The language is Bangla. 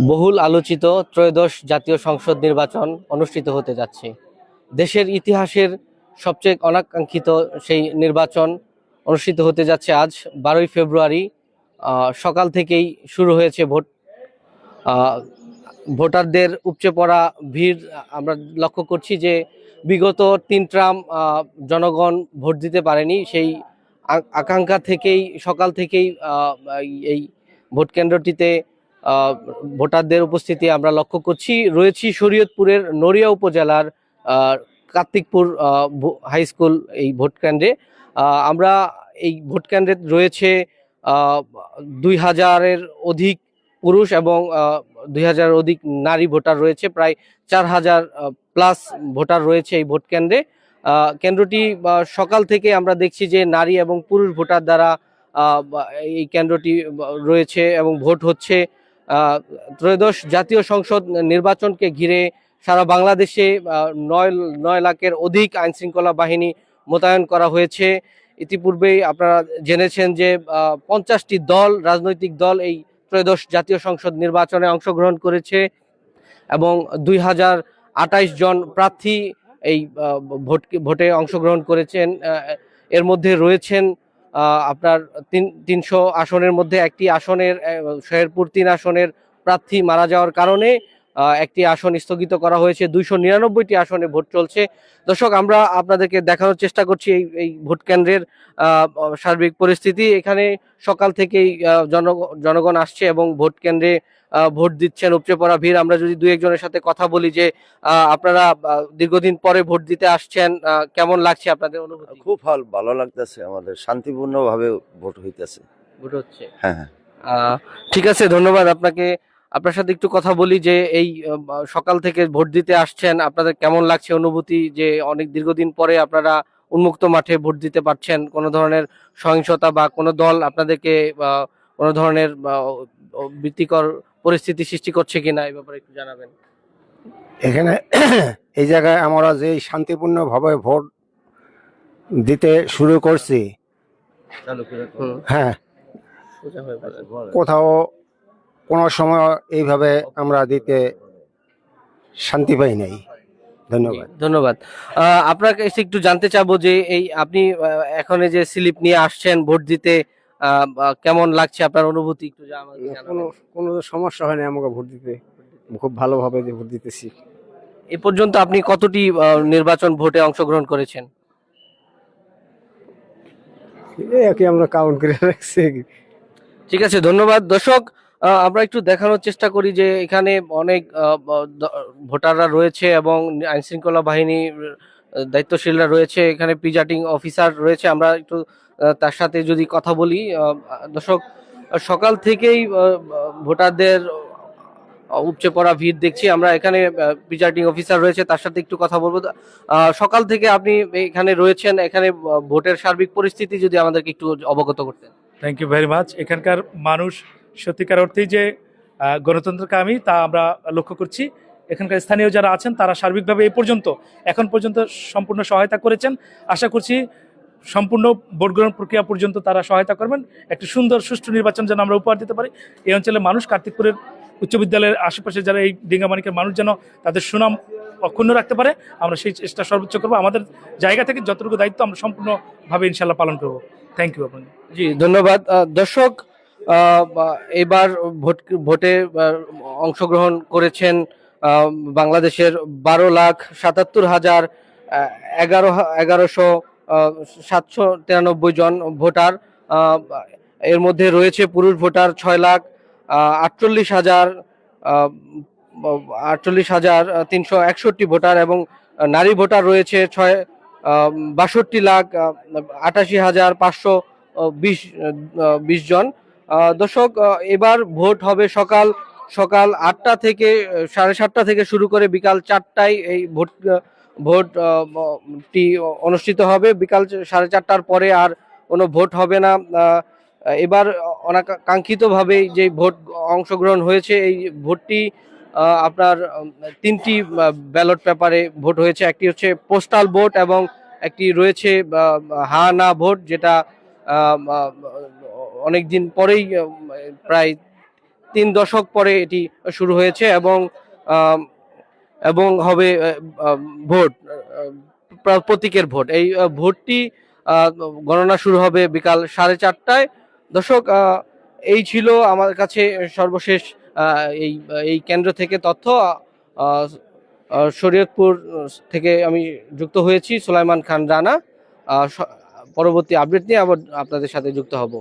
বহুল আলোচিত ত্রয়োদশ জাতীয় সংসদ নির্বাচন অনুষ্ঠিত হতে যাচ্ছে। দেশের ইতিহাসের সবচেয়ে অনাকাঙ্ক্ষিত সেই নির্বাচন অনুষ্ঠিত হতে যাচ্ছে আজ 12ই ফেব্রুয়ারি। সকাল থেকেই শুরু হয়েছে ভোট। ভোটারদের উপচে পড়া ভিড় আমরা লক্ষ্য করছি যে বিগত 3 ট্রাম জনগণ ভোট দিতে পারেনি। সেই আকাঙ্ক্ষা থেকেই সকাল থেকেই এই ভোট কেন্দ্রটিতে ভোটারদের উপস্থিতি আমরা লক্ষ্য করছি। রয়েছি শরীয়তপুরের নড়িয়া উপজেলার কার্তিকপুর হাই স্কুল এই ভোট কেন্দ্রে। আমরা এই ভোট কেন্দ্রে রয়েছে 2000-এর অধিক পুরুষ এবং 2000-এর অধিক নারী ভোটার রয়েছে। প্রায় 4000 প্লাস ভোটার রয়েছে এই ভোট কেন্দ্রে। কেন্দ্রটি সকাল থেকে আমরা দেখছি যে নারী এবং পুরুষ ভোটার দ্বারা এই কেন্দ্রটি রয়েছে এবং ভোট হচ্ছে। ত্রয়োদশ জাতীয় সংসদ নির্বাচনকে ঘিরে সারা বাংলাদেশে 9 লাখের অধিক আইনশৃঙ্খলা বাহিনী মোতায়েন করা হয়েছে। ইতিপূর্বেই আপনারা জেনেছেন যে 50টি দল, রাজনৈতিক দল এই ত্রয়োদশ জাতীয় সংসদ নির্বাচনে অংশগ্রহণ করেছে এবং 2028 জন প্রার্থী এই ভোটে অংশগ্রহণ করেছেন। এর মধ্যে রয়েছেন আপনার 300 আসনের মধ্যে একটি আসনের শেরপুর 3 আসনের প্রার্থী মারা যাওয়ার কারণে একটি আসন স্থগিত করা হয়েছে। 299টি আসনে ভোট চলছে। দর্শক, আমরা আপনাদেরকে দেখানোর চেষ্টা করছি এই ভোট কেন্দ্রের সার্বিক পরিস্থিতি। এখানে সকাল থেকেই জনগণ আসছে এবং ভোট কেন্দ্রে ভোট দিচ্ছেন। উপচে পড়া ভিড়। আমরা যদি দুই একজনের সাথে কথা বলি যে আপনারা দীর্ঘদিন পরে ভোট দিতে আসছেন, কেমন লাগছে আপনাদের অনুভূতি? খুব ভালো লাগতেছে, আমাদের শান্তিপূর্ণ ভাবে ভোট হইতেছে। ভোট হচ্ছে, হ্যাঁ হ্যাঁ। ঠিক আছে, ধন্যবাদ আপনাকে। আপনার সাথে একটু কথা বলি যে এই সকাল থেকে ভোট দিতে আসছেন, আপনাদের কেমন লাগছে অনুভূতি যে অনেক দীর্ঘদিন পরে আপনারা উন্মুক্ত মাঠে ভোট দিতে পারছেন? কোনো ধরনের সহিংসতা বা কোনো দল আপনাদেরকে কোনো ধরনের ভীতিকর পরিস্থিতি সৃষ্টি করছে কিনা এই ব্যাপারে একটু জানাবেন। এখানে এই জায়গায় আমরা যে শান্তিপূর্ণভাবে ভোট দিতে শুরু করছি, হ্যাঁ, কোথাও কোনো সময় এইভাবে আমরা দিতে শান্তি পাই নাই। ধন্যবাদ। আপনার কাছে একটু জানতে চাবো যে এই আপনি এখন যে স্লিপ নিয়ে আসছেন ভোট দিতে, কেমন লাগছে আপনার অনুভূতি একটু কোনো সমস্যা হয় না আমাকে ভোট দিতে, খুব ভালোভাবে ভোট দিতেছি। এ পর্যন্ত আপনি কতটি নির্বাচন ভোটে অংশগ্রহণ করেছেন? আমরা কাউন্ট করে রাখছি। ঠিক আছে, ধন্যবাদ। দর্শক, আমরা একটু দেখানোর চেষ্টা করি যে এখানে অনেক ভোটাররা রয়েছে এবং আইন শৃঙ্খলা বাহিনী দায়িত্বশীলরা রয়েছে, এখানে প্রিজাইডিং অফিসার রয়েছে। আমরা একটু তার সাথে যদি কথা বলি। দর্শক, সকাল থেকেই ভোটারদের উপচে পড়া ভিড় দেখছি আমরা। এখানে প্রিজাইডিং অফিসার রয়েছে, তার সাথে একটু কথা বলবো। সকাল থেকে আপনি এখানে রয়েছেন, এখানে ভোটের সার্বিক পরিস্থিতি যদি আমাদেরকে একটু অবগত করতেন। Thank you very much. এখানকার মানুষ সত্যিকার অর্থেই যে গণতন্ত্রকামী তা আমরা লক্ষ্য করছি। এখানকার স্থানীয় যারা আছেন তারা সার্বিকভাবে এখন পর্যন্ত সম্পূর্ণ সহায়তা করেছেন। আশা করছি সম্পূর্ণ ভোট গ্রহণ প্রক্রিয়া পর্যন্ত তারা সহায়তা করবেন, একটি সুন্দর সুষ্ঠু নির্বাচন যেন আমরা উপহার দিতে পারি। এই অঞ্চলের মানুষ, কার্তিকপুরের উচ্চ বিদ্যালয়ের আশেপাশে যারা এই ডিঙ্গামানিকের মানুষ যেন তাদের সুনাম অক্ষুণ্ণ রাখতে পারে, আমরা সেই চেষ্টা সর্বোচ্চ করবো। আমাদের জায়গা থেকে যতটুকু দায়িত্ব আমরা সম্পূর্ণভাবে ইনশাল্লাহ পালন করবো। থ্যাংক ইউ আপনাকে। জি, ধন্যবাদ। দর্শক, এবার ভোটে অংশগ্রহণ করেছেন বাংলাদেশের 12,77,1193 জন ভোটার। এর মধ্যে রয়েছে পুরুষ ভোটার 6,48,361 ভোটার এবং নারী ভোটার রয়েছে 62,88,520 জন। দর্শক, এবার ভোট হবে সকাল 8টা থেকে 7:30 থেকে শুরু করে বিকাল 4টায় এই ভোটটি অনুষ্ঠিত হবে। বিকাল 4:30টার পরে আর কোনো ভোট হবে না। এবার অনাকাঙ্ক্ষিতভাবে যে ভোট অংশগ্রহণ হয়েছে, এই ভোটটি আপনার 3টি ব্যালট পেপারে ভোট হয়েছে। একটি হচ্ছে পোস্টাল ভোট এবং একটি রয়েছে হা না ভোট, যেটা অনেক দিন পরেই প্রায় 3 দশক পরে এটি শুরু হয়েছে এবং আহ, এবং হবে ভোট, প্রতীকের ভোট। এই ভোটটি আহ, গণনা শুরু হবে বিকাল 4:30টায়। দর্শক, এই ছিল আমার কাছে সর্বশেষ এই এই কেন্দ্র থেকে তথ্য। আহ, শরীয়তপুর থেকে আমি যুক্ত হয়েছি, সুলাইমান খান রানা। পরবর্তী আপডেট নিয়ে আবার আপনাদের সাথে যুক্ত হব।